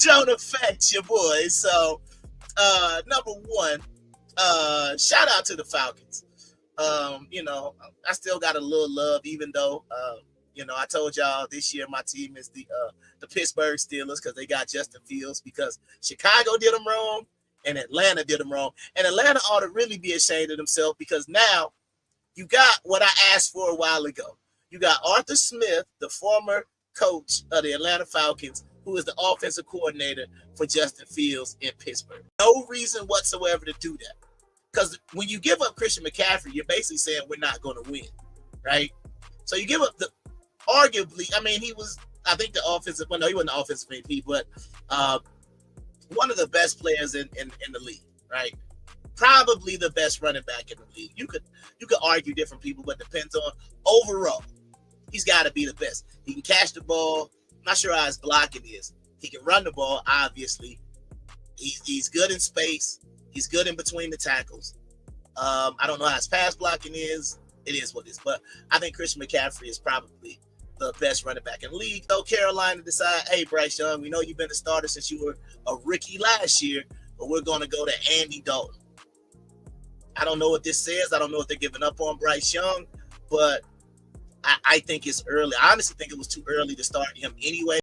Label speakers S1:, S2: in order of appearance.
S1: Jonah Fetch, your boy. So, number one, shout out to the Falcons. I still got a little love, even though, I told y'all this year my team is the Pittsburgh Steelers because they got Justin Fields because Chicago did them wrong and Atlanta did them wrong. And Atlanta ought to really be ashamed of themselves because now you got what I asked for a while ago. You got Arthur Smith, the former coach of the Atlanta Falcons, who is the offensive coordinator for Justin Fields in Pittsburgh. No reason whatsoever to do that. Because when you give up Christian McCaffrey, you're basically saying we're not going to win, right? So you give up arguably, he was, I think he wasn't the offensive MVP, but one of the best players in the league, right? Probably the best running back in the league. You could argue different people, but depends on overall. He's got to be the best. He can catch the ball. I'm not sure how his blocking is. He can run the ball, obviously. He's good in space. He's good in between the tackles. I don't know how his pass blocking is. It is what it is. But I think Christian McCaffrey is probably the best running back in the league. So Carolina decide, hey, Bryce Young, we know you've been a starter since you were a rookie last year, but we're going to go to Andy Dalton. I don't know what this says. I don't know if they're giving up on Bryce Young, but I think it's early. I honestly think it was too early to start him anyway.